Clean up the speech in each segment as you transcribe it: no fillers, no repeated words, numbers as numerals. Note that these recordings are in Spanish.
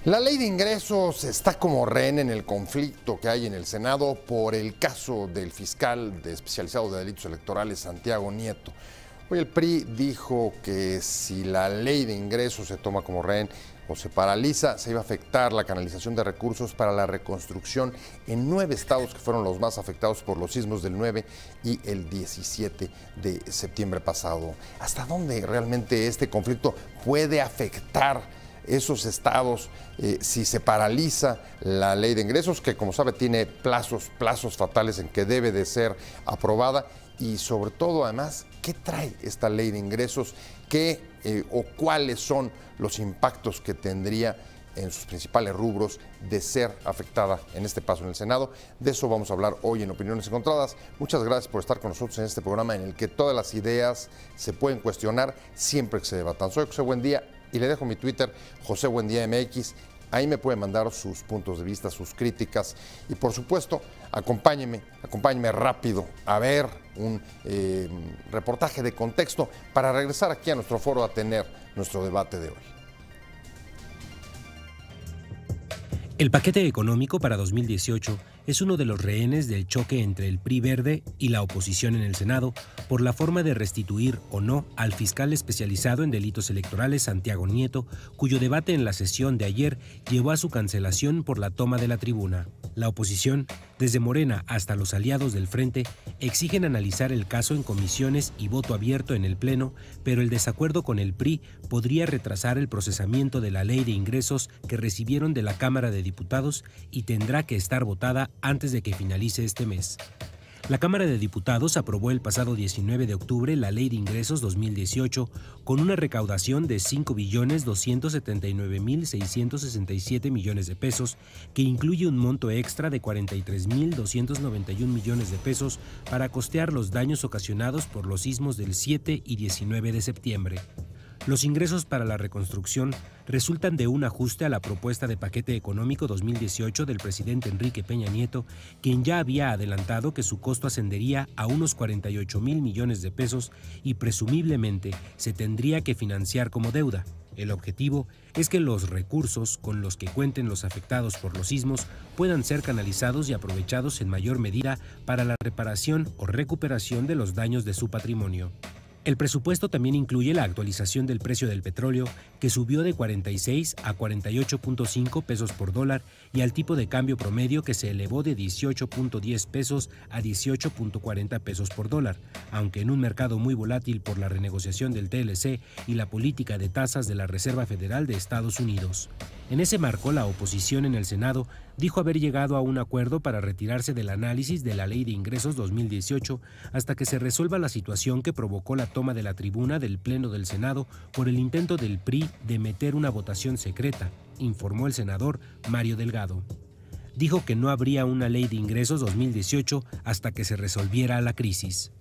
La ley de ingresos está como rehén en el conflicto que hay en el Senado por el caso del fiscal especializado de delitos electorales, Santiago Nieto. Hoy el PRI dijo que si la ley de ingresos se toma como rehén o se paraliza, se iba a afectar la canalización de recursos para la reconstrucción en 9 estados que fueron los más afectados por los sismos del 9 y el 17 de septiembre pasado. ¿Hasta dónde realmente este conflicto puede afectar esos estados si se paraliza la ley de ingresos, que como sabe tiene plazos fatales en que debe de ser aprobada? Y sobre todo, además, ¿qué trae esta ley de ingresos? ¿Qué o cuáles son los impactos que tendría en sus principales rubros de ser afectada en este paso en el Senado? De eso vamos a hablar hoy en Opiniones Encontradas. Muchas gracias por estar con nosotros en este programa en el que todas las ideas se pueden cuestionar siempre que se debatan. Soy José Buendía y le dejo mi Twitter, José Buendía MX. Ahí me pueden mandar sus puntos de vista, sus críticas y, por supuesto, acompáñenme rápido a ver un reportaje de contexto para regresar aquí a nuestro foro a tener nuestro debate de hoy. El paquete económico para 2018 es uno de los rehenes del choque entre el PRI verde y la oposición en el Senado por la forma de restituir o no al fiscal especializado en delitos electorales Santiago Nieto, cuyo debate en la sesión de ayer llevó a su cancelación por la toma de la tribuna. La oposición, desde Morena hasta los aliados del Frente, exigen analizar el caso en comisiones y voto abierto en el Pleno, pero el desacuerdo con el PRI podría retrasar el procesamiento de la ley de ingresos que recibieron de la Cámara de Diputados y tendrá que estar votada antes de que finalice este mes. La Cámara de Diputados aprobó el pasado 19 de octubre la Ley de Ingresos 2018 con una recaudación de 5.279.667 millones de pesos, que incluye un monto extra de 43.291 millones de pesos para costear los daños ocasionados por los sismos del 7 y 19 de septiembre. Los ingresos para la reconstrucción resultan de un ajuste a la propuesta de paquete económico 2018 del presidente Enrique Peña Nieto, quien ya había adelantado que su costo ascendería a unos 48.000 millones de pesos y presumiblemente se tendría que financiar como deuda. El objetivo es que los recursos con los que cuenten los afectados por los sismos puedan ser canalizados y aprovechados en mayor medida para la reparación o recuperación de los daños de su patrimonio. El presupuesto también incluye la actualización del precio del petróleo, que subió de 46 a 48.5 pesos por dólar, y al tipo de cambio promedio, que se elevó de 18.10 pesos a 18.40 pesos por dólar, aunque en un mercado muy volátil por la renegociación del TLC y la política de tasas de la Reserva Federal de Estados Unidos. En ese marco, la oposición en el Senado dijo haber llegado a un acuerdo para retirarse del análisis de la Ley de Ingresos 2018 hasta que se resuelva la situación que provocó la toma de la tribuna del Pleno del Senado por el intento del PRI de meter una votación secreta, informó el senador Mario Delgado. Dijo que no habría una Ley de Ingresos 2018 hasta que se resolviera la crisis.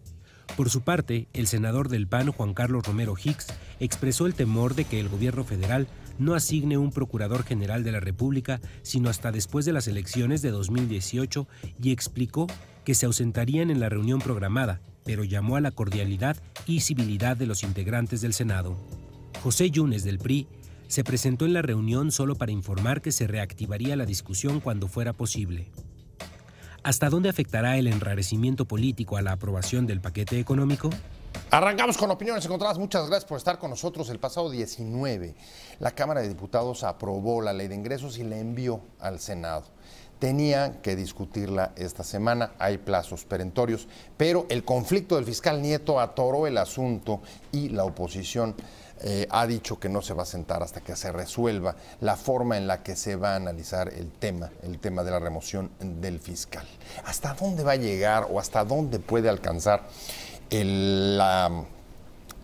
Por su parte, el senador del PAN, Juan Carlos Romero Hicks, expresó el temor de que el gobierno federal no asigne un procurador general de la República sino hasta después de las elecciones de 2018 y explicó que se ausentarían en la reunión programada, pero llamó a la cordialidad y civilidad de los integrantes del Senado. José Yunes, del PRI, se presentó en la reunión solo para informar que se reactivaría la discusión cuando fuera posible. ¿Hasta dónde afectará el enrarecimiento político a la aprobación del paquete económico? Arrancamos con Opiniones Encontradas. Muchas gracias por estar con nosotros. El pasado 19, la Cámara de Diputados aprobó la Ley de Ingresos y la envió al Senado. Tenían que discutirla esta semana, hay plazos perentorios, pero el conflicto del fiscal Nieto atoró el asunto y la oposición ha dicho que no se va a sentar hasta que se resuelva la forma en la que se va a analizar el tema de la remoción del fiscal. ¿Hasta dónde va a llegar o hasta dónde puede alcanzar la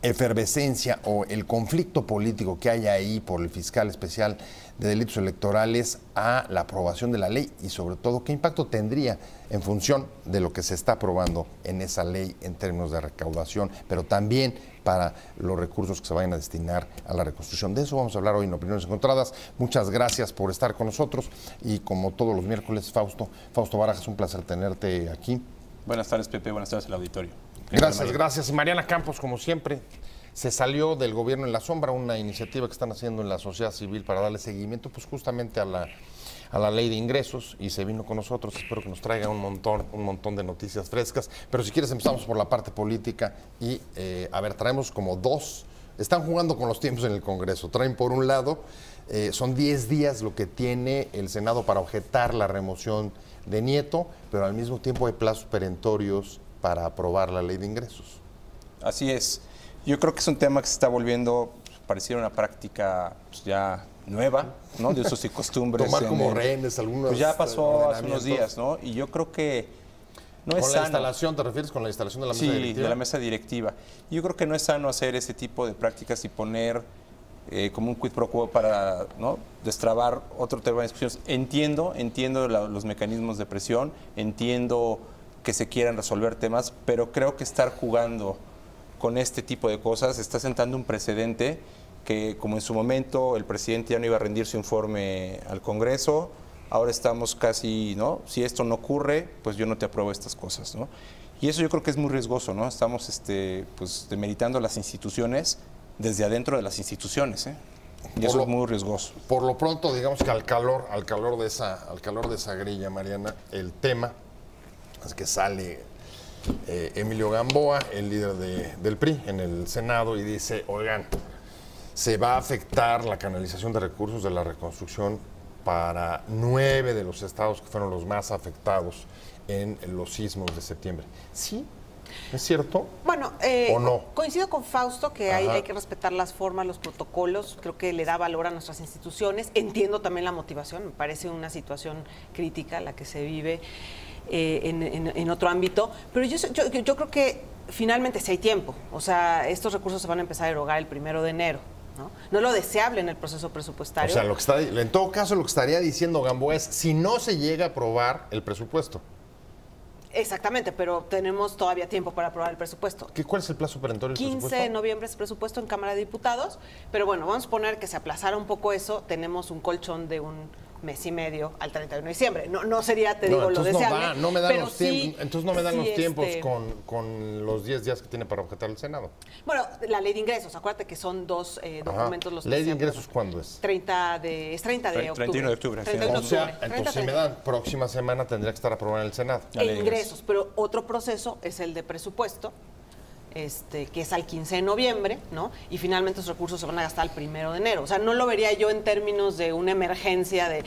efervescencia o el conflicto político que hay ahí por el fiscal especial de delitos electorales a la aprobación de la ley? Y sobre todo, ¿qué impacto tendría en función de lo que se está aprobando en esa ley en términos de recaudación, pero también para los recursos que se vayan a destinar a la reconstrucción? De eso vamos a hablar hoy en Opiniones Encontradas. Muchas gracias por estar con nosotros y, como todos los miércoles, Fausto Barajas, un placer tenerte aquí. Buenas tardes, Pepe. Buenas tardes al auditorio. Gracias. Y Mariana Campos, como siempre, se salió del gobierno en la sombra, una iniciativa que están haciendo en la sociedad civil para darle seguimiento pues justamente a la ley de ingresos, y se vino con nosotros. Espero que nos traiga un montón de noticias frescas, pero si quieres empezamos por la parte política y a ver, traemos como dos, están jugando con los tiempos en el Congreso. Traen por un lado, son 10 días lo que tiene el Senado para objetar la remoción de Nieto, pero al mismo tiempo hay plazos perentorios para aprobar la ley de ingresos. Así es. Yo creo que es un tema que se está volviendo, pareciera una práctica pues, ya nueva, ¿no? De usos y costumbres. Tomar como rehenes algunos. Pues ya pasó hace unos días, ¿no? Y yo creo que no es sano. ¿Con la instalación, te refieres con la instalación de la mesa directiva? Sí, de la mesa directiva. Yo creo que no es sano hacer ese tipo de prácticas y poner como un quid pro quo para, ¿no?, destrabar otro tema de discusiones. Entiendo los mecanismos de presión, entiendo que se quieran resolver temas, pero creo que estar jugando con este tipo de cosas está sentando un precedente que, como en su momento el presidente ya no iba a rendir su informe al Congreso, ahora estamos casi, ¿no? Si esto no ocurre, pues yo no te apruebo estas cosas, ¿no? Y eso yo creo que es muy riesgoso, ¿no? Estamos pues, demeritando las instituciones desde adentro de las instituciones, ¿eh? Y eso es muy riesgoso. Por lo pronto, digamos que al calor de esa grilla, Mariana, el tema es que sale Emilio Gamboa, el líder del PRI, en el Senado, y dice, oigan, se va a afectar la canalización de recursos de la reconstrucción para 9 de los estados que fueron los más afectados en los sismos de septiembre. ¿Sí? ¿Es cierto? Bueno, ¿o no? Coincido con Fausto que hay que respetar las formas, los protocolos. Creo que le da valor a nuestras instituciones. Entiendo también la motivación. Me parece una situación crítica la que se vive en otro ámbito. Pero yo creo que finalmente sí hay tiempo. O sea, estos recursos se van a empezar a erogar el 1 de enero. No es lo deseable en el proceso presupuestario. O sea, en todo caso lo que estaría diciendo Gamboa es si no se llega a aprobar el presupuesto. Exactamente, pero tenemos todavía tiempo para aprobar el presupuesto. ¿Cuál es el plazo perentorio del 15 de noviembre es presupuesto en Cámara de Diputados, pero bueno, vamos a poner que se aplazara un poco eso, tenemos un colchón de un mes y medio al 31 de diciembre. No sería, te digo, lo deseable. No me dan los tiempos, entonces no me dan los tiempos con los 10 días que tiene para objetar el Senado. Bueno, la ley de ingresos, acuérdate que son dos documentos los que ¿Ley de ingresos cuándo es? 30 de octubre. 31 de octubre. 31 de O sea, octubre. entonces si me dan, próxima semana tendría que estar aprobada en el Senado. Ingresos, pero otro proceso es el de presupuesto, que es al 15 de noviembre, ¿no? Y finalmente los recursos se van a gastar al 1 de enero. O sea, no lo vería yo en términos de una emergencia de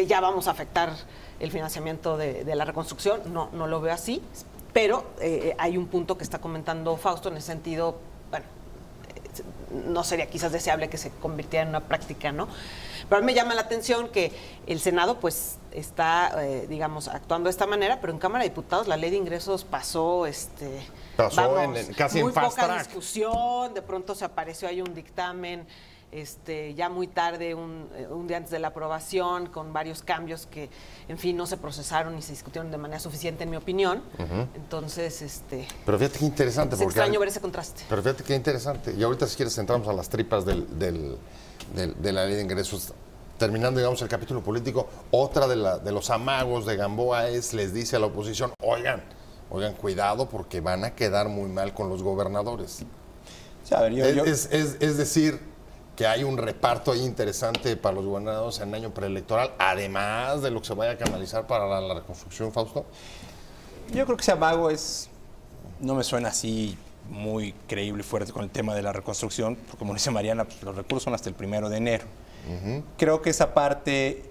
ya vamos a afectar el financiamiento de la reconstrucción. No lo veo así, pero hay un punto que está comentando Fausto en ese sentido. Bueno, no sería quizás deseable que se convirtiera en una práctica, ¿no? Pero a mí me llama la atención que el Senado pues está, digamos, actuando de esta manera, pero en Cámara de Diputados la ley de ingresos pasó, casi muy en fast poca track. Discusión, de pronto se apareció ahí un dictamen ya muy tarde, un día antes de la aprobación, con varios cambios que, en fin, no se procesaron ni se discutieron de manera suficiente, en mi opinión. Entonces, pero fíjate qué interesante. Es extraño ver ese contraste. Pero fíjate qué interesante. Y ahorita, si quieres, entramos a las tripas de la ley de ingresos. Terminando, digamos, el capítulo político, otra de los amagos de Gamboa les dice a la oposición, oigan, cuidado porque van a quedar muy mal con los gobernadores. Sí, a ver, es decir, que hay un reparto ahí interesante para los gobernadores en año preelectoral, además de lo que se vaya a canalizar para la reconstrucción, Fausto. Yo creo que ese amago no me suena así muy creíble y fuerte con el tema de la reconstrucción, porque como dice Mariana, pues, los recursos son hasta el 1 de enero. Creo que esa parte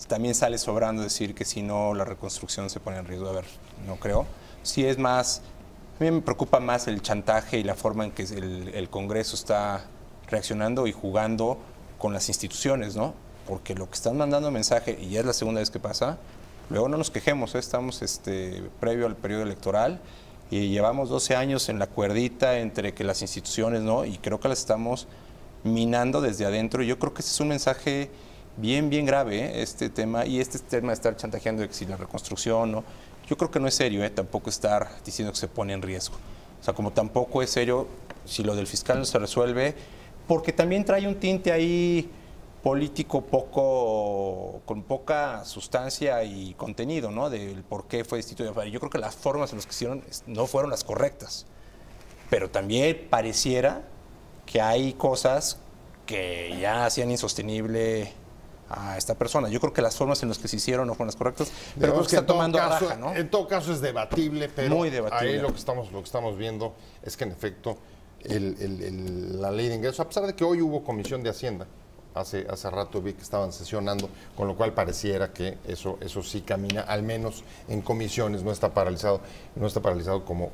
también sale sobrando decir que si no, la reconstrucción se pone en riesgo. A ver, no creo. Sí es más, a mí me preocupa más el chantaje y la forma en que el Congreso está reaccionando y jugando con las instituciones, ¿no? Porque lo que están mandando mensaje, y ya es la segunda vez que pasa, luego no nos quejemos, estamos previo al periodo electoral y llevamos 12 años en la cuerdita entre que las instituciones, ¿no? Y creo que las estamos minando desde adentro. Y yo creo que ese es un mensaje bien grave, este tema, y este tema de estar chantajeando de que si la reconstrucción, ¿no? Yo creo que no es serio, tampoco estar diciendo que se pone en riesgo. O sea, como tampoco es serio si lo del fiscal no se resuelve, porque también trae un tinte ahí político con poca sustancia y contenido, ¿no? Del por qué fue destituido. Yo creo que las formas en las que hicieron no fueron las correctas. pero también pareciera que hay cosas que ya hacían insostenible a esta persona. Yo creo que las formas en las que se hicieron no fueron las correctas, pero creo que está tomando raja, ¿no? En todo caso es debatible, pero muy debatible. Ahí lo que estamos viendo es que en efecto la ley de ingresos, a pesar de que hoy hubo comisión de Hacienda, hace rato vi que estaban sesionando, con lo cual pareciera que eso sí camina, al menos en comisiones, no está paralizado como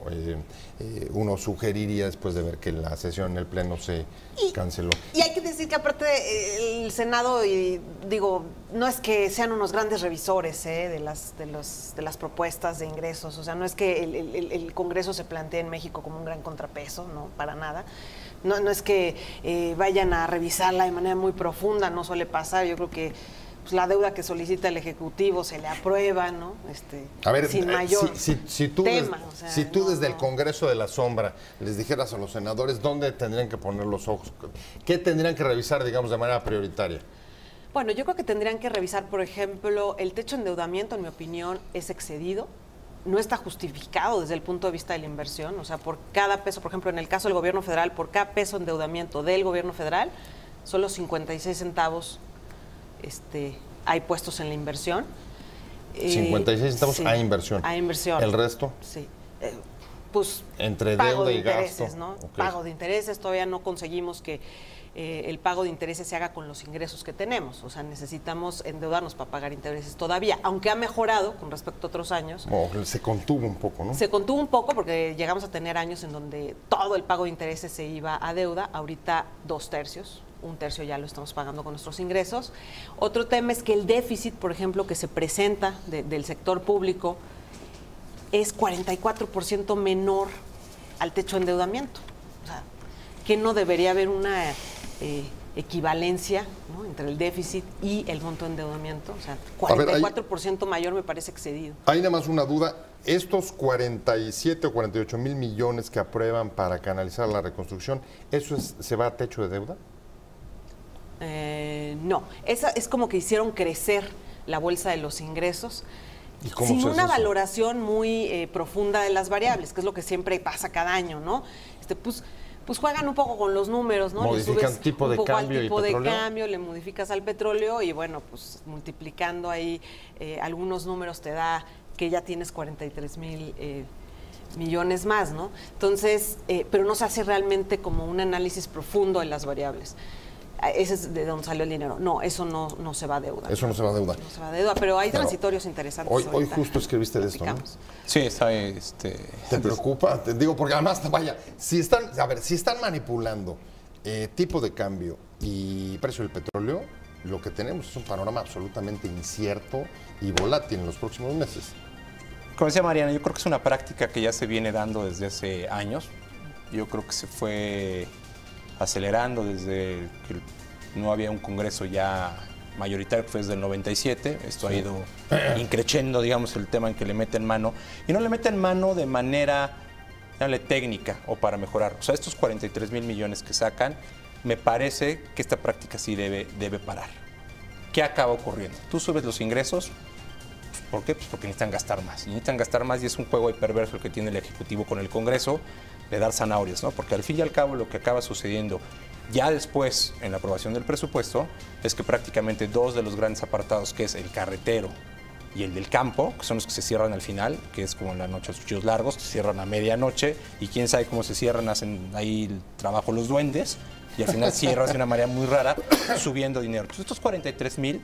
uno sugeriría después de ver que la sesión en el Pleno se canceló. Y hay que decir que aparte el Senado, y digo, no es que sean unos grandes revisores de las propuestas de ingresos, o sea, no es que el Congreso se plantee en México como un gran contrapeso, no, para nada. No es que vayan a revisarla de manera muy profunda, no suele pasar. Yo creo que pues, la deuda que solicita el Ejecutivo se le aprueba, ¿no? A ver, sin mayor si tú tema. Si tú desde el Congreso de la Sombra les dijeras a los senadores dónde tendrían que poner los ojos, ¿qué tendrían que revisar, digamos, de manera prioritaria? Bueno, yo creo que tendrían que revisar, por ejemplo, el techo de endeudamiento, en mi opinión, es excedido. No está justificado desde el punto de vista de la inversión, o sea, por cada peso, por ejemplo, en el caso del gobierno federal, por cada peso de endeudamiento del gobierno federal, solo 56 centavos hay puestos en la inversión. 56 centavos sí, a inversión. A inversión. ¿El resto? Sí. Pues entre pago deuda de y intereses, gasto. ¿no? Okay. Pago de intereses, todavía no conseguimos que el pago de intereses se haga con los ingresos que tenemos, o sea, necesitamos endeudarnos para pagar intereses todavía, aunque ha mejorado con respecto a otros años. Se contuvo un poco, ¿no? Se contuvo un poco porque llegamos a tener años en donde todo el pago de intereses se iba a deuda, ahorita 2/3, 1/3 ya lo estamos pagando con nuestros ingresos. Otro tema es que el déficit, por ejemplo, que se presenta del sector público es 44% menor al techo de endeudamiento. O sea, que no debería haber una equivalencia, ¿no?, entre el déficit y el monto de endeudamiento. O sea, 44% mayor me parece excedido. Hay nada más una duda. Estos 47 o 48 mil millones que aprueban para canalizar la reconstrucción, ¿eso se va a techo de deuda? No, es como que hicieron crecer la bolsa de los ingresos sin una valoración muy profunda de las variables, que es lo que siempre pasa cada año, ¿no? Pues juegan un poco con los números, ¿no? Modifican tipo de cambio y petróleo. De cambio, le modificas al petróleo y bueno, pues multiplicando ahí algunos números te da que ya tienes 43 mil millones más, ¿no? Entonces, pero no se hace realmente como un análisis profundo de las variables. Ese es de donde salió el dinero. No, eso no se va a deuda. Eso no se va a deuda. No se va a deuda, pero hay transitorios interesantes. Hoy justo escribiste de esto, ¿no? Sí, está ¿Te preocupa? Te digo, porque además, vaya, si están manipulando tipo de cambio y precio del petróleo, lo que tenemos es un panorama absolutamente incierto y volátil en los próximos meses. Como decía Mariana, yo creo que es una práctica que ya se viene dando desde hace años. Yo creo que se fue acelerando desde que no había un Congreso ya mayoritario, que fue desde el 97. Esto ha ido increciendo, digamos, el tema en que le meten mano. Y no le meten mano de manera técnica o para mejorar. O sea, estos 43 mil millones que sacan, me parece que esta práctica sí debe parar. ¿Qué acaba ocurriendo? Tú subes los ingresos. ¿Por qué? Pues porque necesitan gastar más. Y necesitan gastar más y es un juego perverso el que tiene el Ejecutivo con el Congreso de dar zanahorias, ¿no? Porque al fin y al cabo lo que acaba sucediendo ya después en la aprobación del presupuesto es que prácticamente dos de los grandes apartados, que es el carretero y el del campo, que son los que se cierran al final, que es como en la noche los cuchillos largos, se cierran a medianoche y quién sabe cómo se cierran, hacen ahí el trabajo los duendes y al final cierran de una manera muy rara subiendo dinero. Entonces estos 43 mil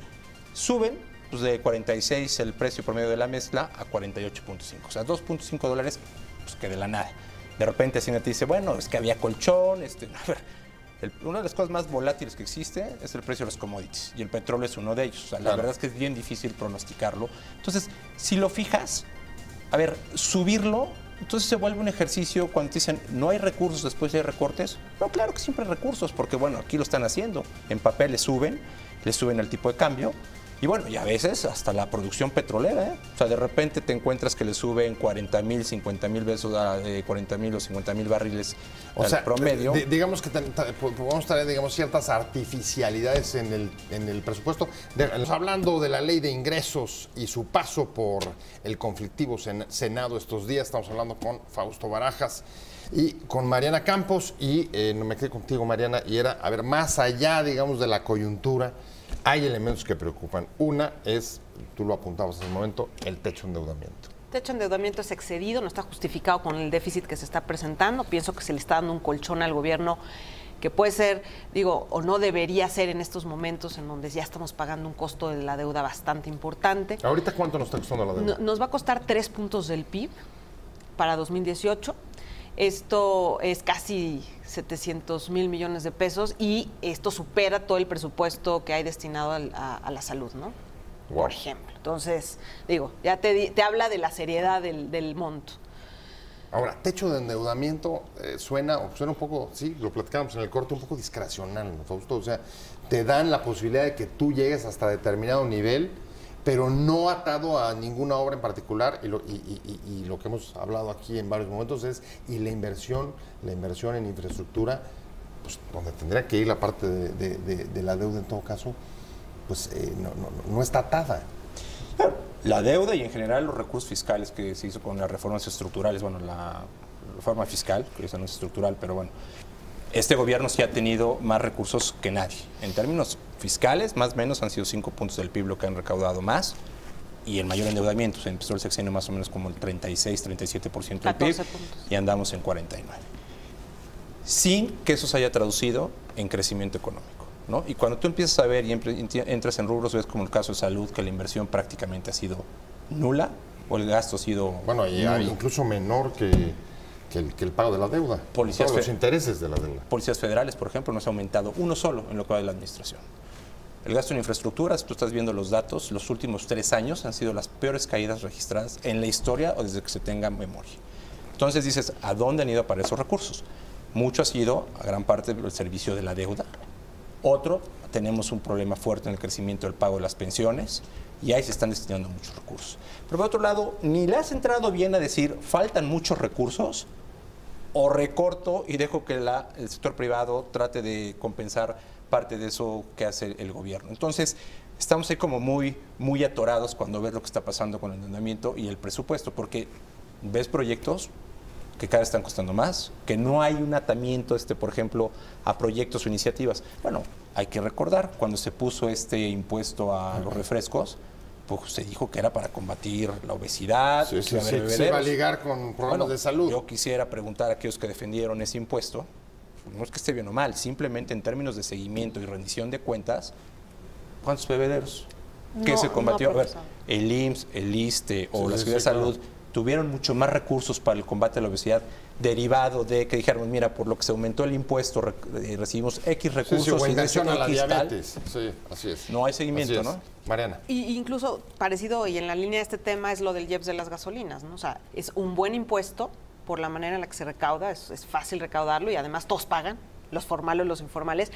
suben pues, de 46 el precio promedio de la mezcla a 48.5, o sea, $2.5 pues que de la nada. De repente Hacienda te dice, bueno, es que había colchón, a ver, una de las cosas más volátiles que existe es el precio de los commodities y el petróleo es uno de ellos. O sea, la verdad es que es bien difícil pronosticarlo. Entonces, si lo fijas, a ver, subirlo, entonces se vuelve un ejercicio cuando te dicen, no hay recursos después de recortes. No, claro que siempre hay recursos, porque bueno, aquí lo están haciendo. En papel le suben el tipo de cambio. Y bueno, y a veces hasta la producción petrolera, ¿eh? O sea, de repente te encuentras que le suben 40,000, 50,000 pesos, 40,000 o 50,000 barriles al promedio. Digamos que podemos tener, digamos, ciertas artificialidades en el presupuesto. Hablando de la ley de ingresos y su paso por el conflictivo Senado estos días, estamos hablando con Fausto Barajas. Y con Mariana Campos, y no me quedé contigo, Mariana, y era, a ver, más allá, digamos, de la coyuntura, hay elementos que preocupan. Una es, tú lo apuntabas en el momento, el techo de endeudamiento. El techo de endeudamiento es excedido, no está justificado con el déficit que se está presentando. Pienso que se le está dando un colchón al gobierno que puede ser, digo, o no debería ser en estos momentos en donde ya estamos pagando un costo de la deuda bastante importante. ¿Ahorita cuánto nos está costando la deuda? Nos va a costar 3 puntos del PIB para 2018. Esto es casi 700,000 millones de pesos y esto supera todo el presupuesto que hay destinado a la salud, ¿no? Wow. Por ejemplo. Entonces, digo, ya te habla de la seriedad del monto. Ahora, techo de endeudamiento suena un poco, sí, lo platicábamos en el corte, un poco discrecional, ¿no, Fausto? O sea, te dan la posibilidad de que tú llegues hasta determinado nivel, pero no atado a ninguna obra en particular, y lo que hemos hablado aquí en varios momentos es, y la inversión en infraestructura, pues donde tendría que ir la parte de la deuda en todo caso, pues no está atada. La deuda y en general los recursos fiscales que se hizo con las reformas estructurales, bueno, la reforma fiscal, que esa no es estructural, pero bueno, este gobierno sí ha tenido más recursos que nadie. En términos fiscales, más o menos han sido 5 puntos del PIB lo que han recaudado más, y el mayor endeudamiento, se empezó el sexenio más o menos como el 36-37% del PIB, y andamos en 49%. Sin que eso se haya traducido en crecimiento económico, ¿no? Y cuando tú empiezas a ver y entras en rubros, ves como el caso de salud, que la inversión prácticamente ha sido nula, o el gasto ha sido bueno, y incluso menor que el pago de la deuda, todos los intereses de la deuda. Policías federales, por ejemplo, no se ha aumentado uno solo en lo que va de la administración. El gasto en infraestructuras, tú estás viendo los datos, los últimos 3 años han sido las peores caídas registradas en la historia o desde que se tenga memoria. Entonces dices, ¿a dónde han ido a parar esos recursos? Mucho ha sido, a gran parte, el servicio de la deuda. Otro, tenemos un problema fuerte en el crecimiento del pago de las pensiones y ahí se están destinando muchos recursos. Pero por otro lado, ni le has entrado bien a decir, faltan muchos recursos, o recorto y dejo que el sector privado trate de compensar parte de eso que hace el gobierno. Entonces, estamos ahí como muy atorados cuando ves lo que está pasando con el endeudamiento y el presupuesto, porque ves proyectos que cada vez están costando más, que no hay un atamiento, por ejemplo, a proyectos o iniciativas. Bueno, hay que recordar, cuando se puso este impuesto a los refrescos, pues se dijo que era para combatir la obesidad. Sí, se va a ligar con problemas de salud. Yo quisiera preguntar a aquellos que defendieron ese impuesto, no es que esté bien o mal, simplemente en términos de seguimiento y rendición de cuentas, ¿cuántos bebederos? ¿Qué se combatió? A ver, el IMSS, el ISSSTE o la Secretaría de Salud tuvieron mucho más recursos para el combate a la obesidad, derivado de que dijeron, mira, por lo que se aumentó el impuesto, recibimos X recursos. O inversión a la diabetes. Sí, así es. No hay seguimiento, ¿no? Mariana. Y incluso parecido, y en la línea de este tema, es lo del IEPS de las gasolinas, ¿no? O sea, es un buen impuesto por la manera en la que se recauda, es fácil recaudarlo y además todos pagan, los formales, los informales,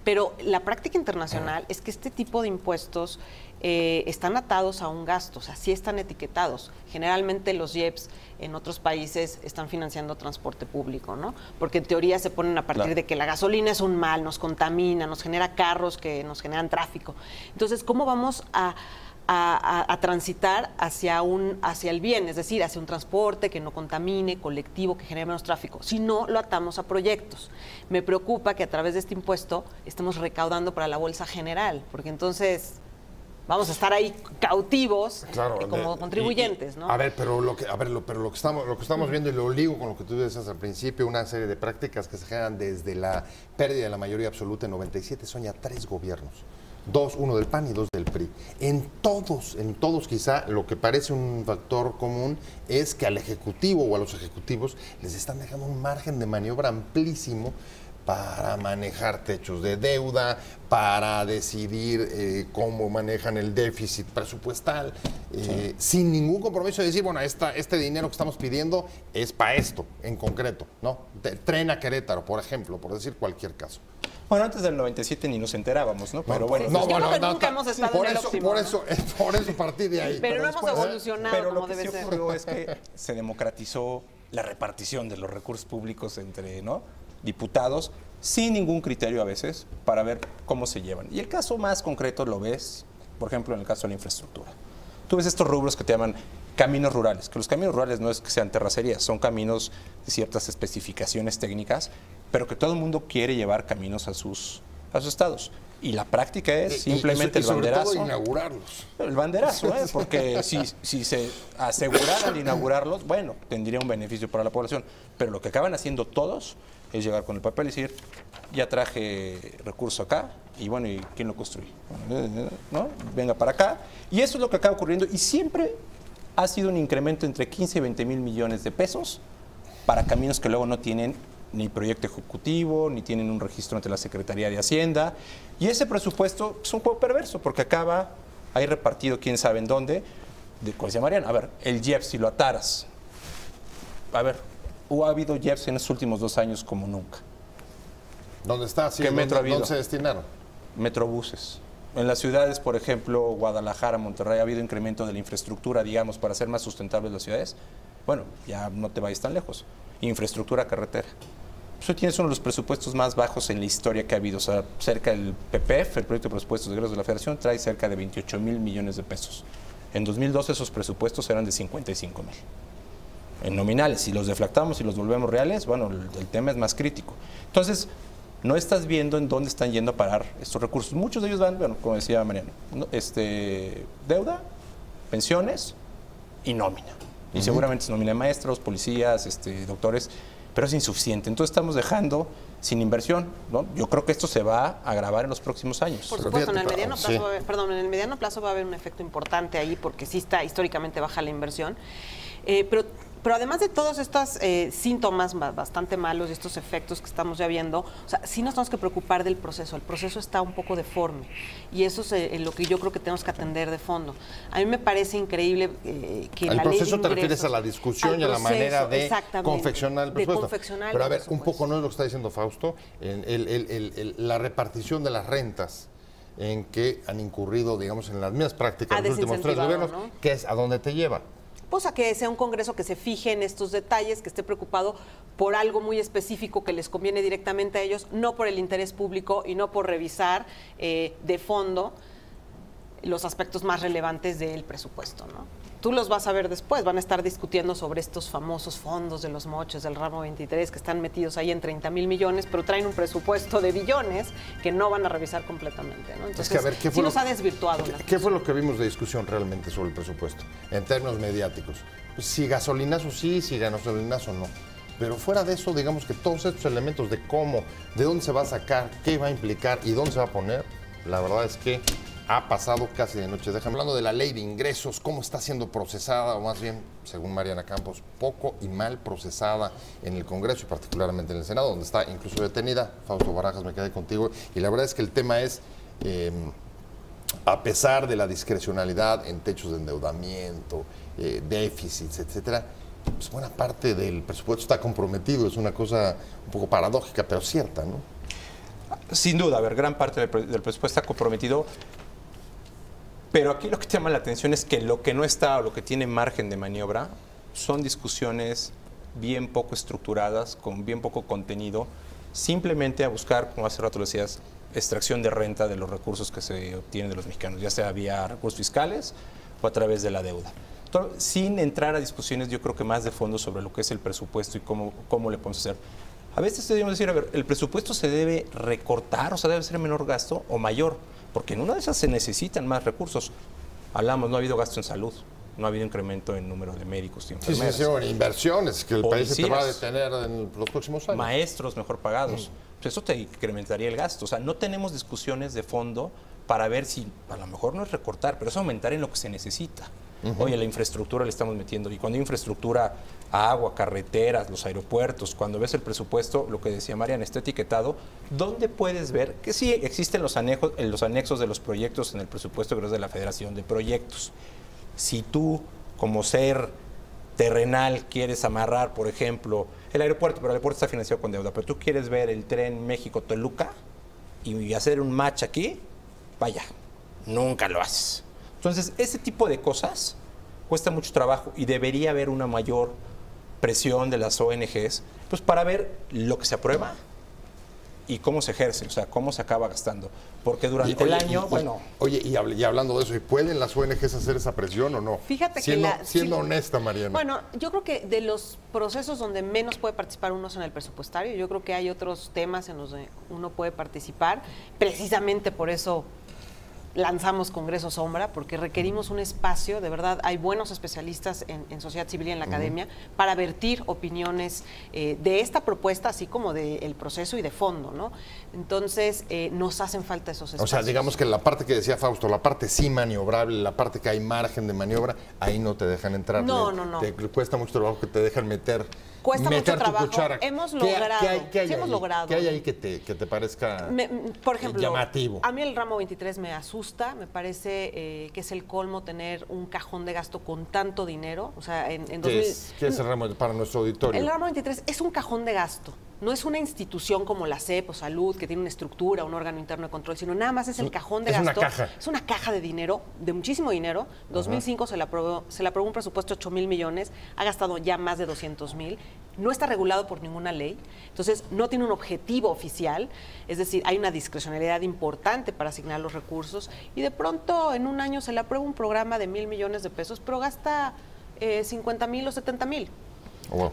pero la práctica internacional es que este tipo de impuestos están atados a un gasto, o sea, sí están etiquetados. Generalmente los IEPS en otros países están financiando transporte público, ¿no? Porque en teoría se ponen a partir de que la gasolina es un mal, nos contamina, nos genera carros que nos generan tráfico. Entonces, ¿cómo vamos a transitar hacia el bien, es decir, hacia un transporte que no contamine, colectivo, que genere menos tráfico? Si no, lo atamos a proyectos. Me preocupa que a través de este impuesto estemos recaudando para la bolsa general, porque entonces vamos a estar ahí cautivos, claro, como contribuyentes, ¿no? A ver, pero lo que estamos viendo, y lo ligo con lo que tú decías al principio, una serie de prácticas que se generan desde la pérdida de la mayoría absoluta en 97, son ya 3 gobiernos. 2, uno del PAN y 2 del PRI. En todos quizá lo que parece un factor común es que al Ejecutivo o a los ejecutivos les están dejando un margen de maniobra amplísimo para manejar techos de deuda, para decidir cómo manejan el déficit presupuestal, sin ningún compromiso de decir, bueno, este dinero que estamos pidiendo es para esto en concreto, ¿no? Tren a Querétaro, por ejemplo, por decir cualquier caso. Bueno, antes del 97 ni nos enterábamos, ¿no? Pero bueno, nunca hemos estado en el óptimo, por eso partí de ahí. Pero no hemos evolucionado como debe ser. Pero lo que sí ocurrió es que se democratizó la repartición de los recursos públicos entre, ¿no?, diputados, sin ningún criterio a veces, para ver cómo se llevan. Y el caso más concreto lo ves, por ejemplo, en el caso de la infraestructura. Tú ves estos rubros que te llaman caminos rurales, que los caminos rurales no es que sean terracerías, son caminos de ciertas especificaciones técnicas, pero que todo el mundo quiere llevar caminos a sus estados. Y la práctica es simplemente el banderazo. Sobre todo inaugurarlos. El banderazo, porque si se aseguraran de inaugurarlos, bueno, tendría un beneficio para la población. Pero lo que acaban haciendo todos es llegar con el papel y decir, ya traje recurso acá, y bueno, ¿y quién lo construye? ¿No? Venga para acá. Y eso es lo que acaba ocurriendo. Y siempre ha sido un incremento entre 15 y 20 mil millones de pesos para caminos que luego no tienen ni proyecto ejecutivo, ni tienen un registro ante la Secretaría de Hacienda. Y ese presupuesto es un juego perverso, porque acaba ahí repartido quién sabe en dónde, como decía Mariana, a ver, el IEPS, si lo ataras, a ver, ha habido IEPS en los últimos 2 años como nunca. ¿Dónde está? Sí, ¿Qué metro ha habido? ¿Dónde se destinaron? Metrobuses. En las ciudades, por ejemplo, Guadalajara, Monterrey, ha habido incremento de la infraestructura, digamos, para hacer más sustentables las ciudades. Bueno, ya no te vayas tan lejos. Infraestructura carretera. Pues tienes uno de los presupuestos más bajos en la historia que ha habido. O sea, cerca del PPF, el Proyecto de Presupuestos de Egresos de la Federación, trae cerca de 28 mil millones de pesos. En 2012 esos presupuestos eran de 55 mil. En nominales, si los deflactamos y los volvemos reales, bueno, el tema es más crítico. Entonces, no estás viendo en dónde están yendo a parar estos recursos. Muchos de ellos van, bueno, como decía Mariano, deuda, pensiones y nómina. Y seguramente es nómina de maestros, policías, doctores, pero es insuficiente. Entonces estamos dejando sin inversión, ¿no? Yo creo que esto se va a agravar en los próximos años. Por supuesto, en el mediano plazo, en el mediano plazo va a haber un efecto importante ahí porque sí está históricamente baja la inversión. Pero además de todos estos síntomas bastante malos y estos efectos que estamos ya viendo, o sea, sí nos tenemos que preocupar del proceso. El proceso está un poco deforme y eso es lo que yo creo que tenemos que atender de fondo. A mí me parece increíble que la ley de ingresos... ¿Al proceso te refieres a la discusión y a la manera de confeccionar el presupuesto? Pero a ver, un poco no es lo que está diciendo Fausto, la repartición de las rentas en que han incurrido, digamos, en las mismas prácticas de los últimos 3 gobiernos, ¿no? Que es a dónde te lleva. Pues a que sea un Congreso que se fije en estos detalles, que esté preocupado por algo muy específico que les conviene directamente a ellos, no por el interés público y no por revisar de fondo los aspectos más relevantes del presupuesto, ¿no? Tú los vas a ver después, van a estar discutiendo sobre estos famosos fondos de los moches del ramo 23 que están metidos ahí en 30 mil millones, pero traen un presupuesto de billones que no van a revisar completamente, ¿no? Entonces, es que, a ver, ¿qué fue sí nos ha desvirtuado. ¿Qué fue lo que vimos de discusión realmente sobre el presupuesto en términos mediáticos? Pues, si gasolinazo sí, si gasolinazo no. Pero fuera de eso, digamos que todos estos elementos de cómo, de dónde se va a sacar, qué va a implicar y dónde se va a poner, la verdad es que ha pasado casi de noche. Déjame hablando de la ley de ingresos, cómo está siendo procesada, o más bien, según Mariana Campos, poco y mal procesada en el Congreso y particularmente en el Senado, donde está incluso detenida. Fausto Barajas, me quedé contigo. Y la verdad es que el tema es, a pesar de la discrecionalidad en techos de endeudamiento, déficits, etcétera, pues buena parte del presupuesto está comprometido. Es una cosa un poco paradójica, pero cierta, ¿no? Sin duda, a ver, gran parte del presupuesto está comprometido. Pero aquí lo que te llama la atención es que lo que no está o lo que tiene margen de maniobra son discusiones bien poco estructuradas, con bien poco contenido, simplemente a buscar, como hace rato lo decías, extracción de renta de los recursos que se obtienen de los mexicanos, ya sea vía recursos fiscales o a través de la deuda. Entonces, sin entrar a discusiones, yo creo que más de fondo sobre lo que es el presupuesto y cómo le podemos hacer. A veces debemos decir, a ver, el presupuesto se debe recortar, o sea, debe ser menor gasto o mayor, porque en una de esas se necesitan más recursos. Hablamos, no ha habido gasto en salud, no ha habido incremento en número de médicos y enfermeras. Sí, inversiones que el país se te va a detener en los próximos años. Maestros mejor pagados. Pues eso te incrementaría el gasto. O sea, no tenemos discusiones de fondo para ver si, a lo mejor no es recortar, pero es aumentar en lo que se necesita. Oye, la infraestructura le estamos metiendo. Y cuando hay infraestructura, agua, carreteras, los aeropuertos, cuando ves el presupuesto, lo que decía Mariana, está etiquetado, ¿dónde puedes ver que sí existen los anexos de los proyectos en el presupuesto de la Federación de Proyectos? Si tú, como ser terrenal, quieres amarrar, por ejemplo, el aeropuerto, pero el aeropuerto está financiado con deuda, pero tú quieres ver el tren México-Toluca y hacer un match aquí, vaya, nunca lo haces. Entonces, ese tipo de cosas cuesta mucho trabajo y debería haber una mayor presión de las ONGs, pues para ver lo que se aprueba y cómo se ejerce, o sea, cómo se acaba gastando. Porque durante el año, Oye, y hablando de eso, ¿y pueden las ONGs hacer esa presión o no? Fíjate siendo honesta, Mariana. Bueno, yo creo que de los procesos donde menos puede participar uno es en el presupuestario. Yo creo que hay otros temas en los que uno puede participar. Precisamente por eso lanzamos Congreso Sombra, porque requerimos un espacio, de verdad, hay buenos especialistas en sociedad civil y en la academia para vertir opiniones de esta propuesta, así como del proceso y de fondo, ¿no? Entonces, nos hacen falta esos espacios. O sea, digamos que la parte que decía Fausto, la parte sí maniobrable, la parte que hay margen de maniobra, ahí no te dejan entrar. No. Te cuesta mucho trabajo que te dejan meter. Cuesta mucho trabajo. Cuchara. Hemos logrado. ¿Qué hay hemos ahí? logrado. ¿Qué hay ahí que te parezca por ejemplo, llamativo? A mí el ramo 23 me asusta, me parece que es el colmo tener un cajón de gasto con tanto dinero. O sea, en 2000, ¿Qué es el ramo para nuestro auditorio? El ramo 23 es un cajón de gasto. No es una institución como la CEP o Salud, que tiene una estructura, un órgano interno de control, sino nada más es el cajón de gasto. Es una caja. Es una caja de dinero, de muchísimo dinero. 2005 se le aprobó un presupuesto de 8,000 millones, ha gastado ya más de 200,000. No está regulado por ninguna ley, entonces no tiene un objetivo oficial, es decir, hay una discrecionalidad importante para asignar los recursos y de pronto en un año se le aprueba un programa de 1,000 millones de pesos, pero gasta 50,000 o 70,000,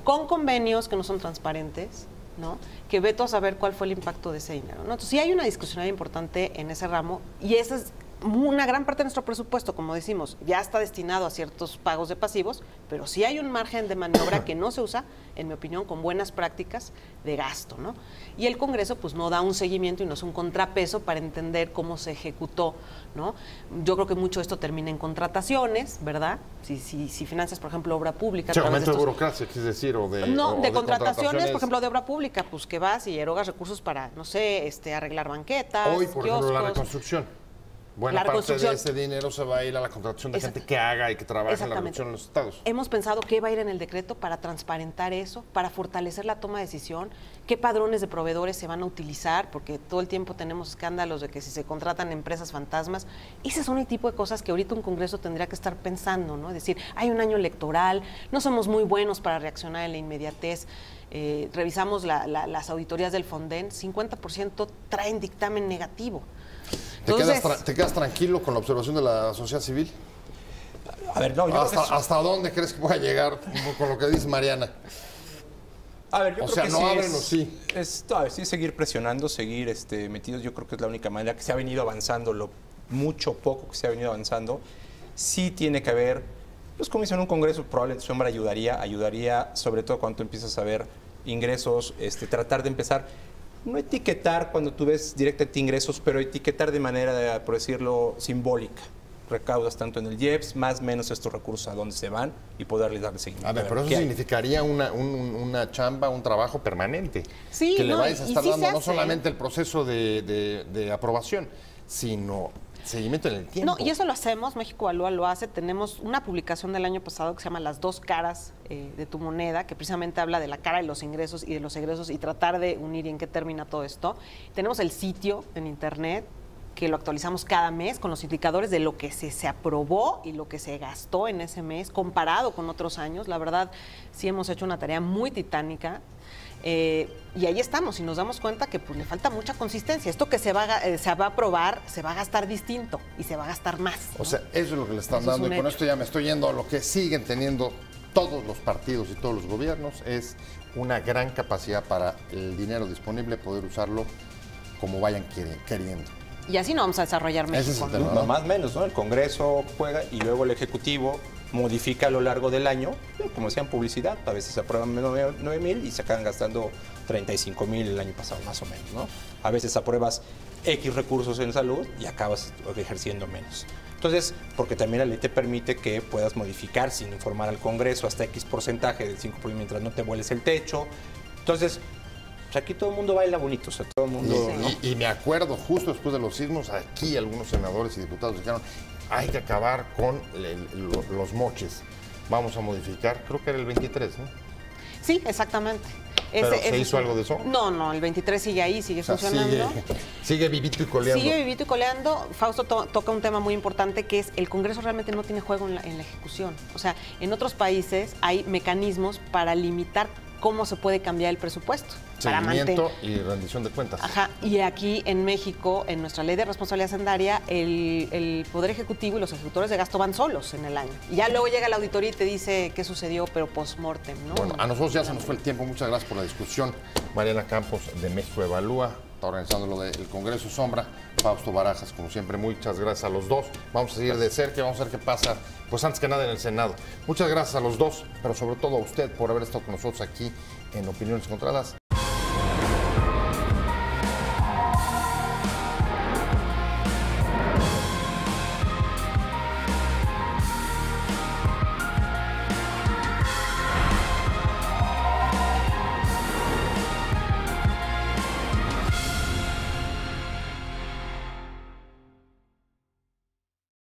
con convenios que no son transparentes, ¿no? Que veto a saber cuál fue el impacto de ese dinero, ¿no? Entonces sí hay una discrecionalidad importante en ese ramo y esa es una gran parte de nuestro presupuesto, como decimos, ya está destinado a ciertos pagos de pasivos, pero sí hay un margen de maniobra que no se usa, en mi opinión, con buenas prácticas de gasto, ¿no? Y el Congreso pues no da un seguimiento y no es un contrapeso para entender cómo se ejecutó, ¿no? Yo creo que mucho de esto termina en contrataciones, ¿verdad? Si financias, por ejemplo, obra pública. Sí, aumento de burocracia, ¿qué es decir? De contrataciones, por ejemplo, de obra pública, pues que vas y erogas recursos para, no sé, arreglar banquetas, hoy, por kioscos. ejemplo, la reconstrucción. Buena parte de ese dinero se va a ir a la contratación de gente que haga y que trabaje en la reducción en los estados. Hemos pensado qué va a ir en el decreto para transparentar eso, para fortalecer la toma de decisión, qué padrones de proveedores se van a utilizar, porque todo el tiempo tenemos escándalos de que si se contratan empresas fantasmas. Ese son el tipo de cosas que ahorita un Congreso tendría que estar pensando, ¿no? Es decir, hay un año electoral, no somos muy buenos para reaccionar en la inmediatez. Revisamos las auditorías del Fonden, 50% traen dictamen negativo. ¿Te quedas tranquilo con la observación de la sociedad civil? A ver, no, yo ¿Hasta dónde crees que pueda llegar con lo que dice Mariana? A ver, yo creo que no abren o sí. Sí, seguir presionando, seguir metidos. Yo creo que es la única manera que se ha venido avanzando, lo mucho poco que se ha venido avanzando. Sí tiene que haber, pues como hizo en un Congreso, probablemente Sombra ayudaría sobre todo cuando tú empiezas a ver ingresos, tratar de empezar. No etiquetar cuando tú ves directamente ingresos, pero etiquetar de manera, por decirlo, simbólica. Recaudas tanto en el IEPS, más o menos estos recursos a dónde se van y poderles darle seguimiento. A ver, pero eso significaría una chamba, un trabajo permanente. Sí, que le vais a estar dando no hace. solamente el proceso de aprobación, sino seguimiento en el tiempo. No, y eso lo hacemos, México Evalúa lo hace. Tenemos una publicación del año pasado que se llama Las dos caras de tu moneda, que precisamente habla de la cara de los ingresos y de los egresos y tratar de unir y en qué termina todo esto. Tenemos el sitio en internet que lo actualizamos cada mes con los indicadores de lo que se aprobó y lo que se gastó en ese mes comparado con otros años. La verdad, sí hemos hecho una tarea muy titánica. Y ahí estamos y nos damos cuenta que pues, le falta mucha consistencia. Esto que se va a aprobar se va a gastar distinto y se va a gastar más, ¿no? O sea, eso es lo que le están dando y con esto ya me estoy yendo a lo que siguen teniendo todos los partidos y todos los gobiernos, es una gran capacidad para el dinero disponible poder usarlo como vayan queriendo. Y así no vamos a desarrollar México. Ese es el tema, ¿no? Más o menos, ¿no? El Congreso juega y luego el Ejecutivo modifica a lo largo del año, como decía en publicidad, a veces se aprueban 9,000 y se acaban gastando 35,000 el año pasado, más o menos, ¿no? A veces apruebas X recursos en salud y acabas ejerciendo menos. Entonces, porque también la ley te permite que puedas modificar sin informar al Congreso hasta X porcentaje del 5% mientras no te vueles el techo. Entonces, pues aquí todo el mundo baila bonito, o sea, todo el mundo... Y me acuerdo, justo después de los sismos, aquí algunos senadores y diputados dijeron, hay que acabar con los moches. Vamos a modificar, creo que era el 23, ¿no? Sí, exactamente. ¿Pero se hizo algo de eso? No, el 23 sigue ahí, sigue funcionando. Sigue vivito y coleando. Sigue vivito y coleando. Fausto toca un tema muy importante que es el Congreso realmente no tiene juego en la ejecución. O sea, en otros países hay mecanismos para limitar cómo se puede cambiar el presupuesto. Seguimiento y rendición de cuentas. Ajá, y aquí en México, en nuestra ley de responsabilidad hacendaria, el Poder Ejecutivo y los ejecutores de gasto van solos en el año. Y ya luego llega la auditoría y te dice qué sucedió, pero post-mortem, ¿no? Bueno, a nosotros ya se nos fue el tiempo. Muchas gracias por la discusión. Mariana Campos, de México Evalúa, está organizando lo del Congreso Sombra. Fausto Barajas, como siempre, muchas gracias a los dos. Vamos a seguir de cerca, vamos a ver qué pasa, pues antes que nada en el Senado. Muchas gracias a los dos, pero sobre todo a usted por haber estado con nosotros aquí en Opiniones Encontradas.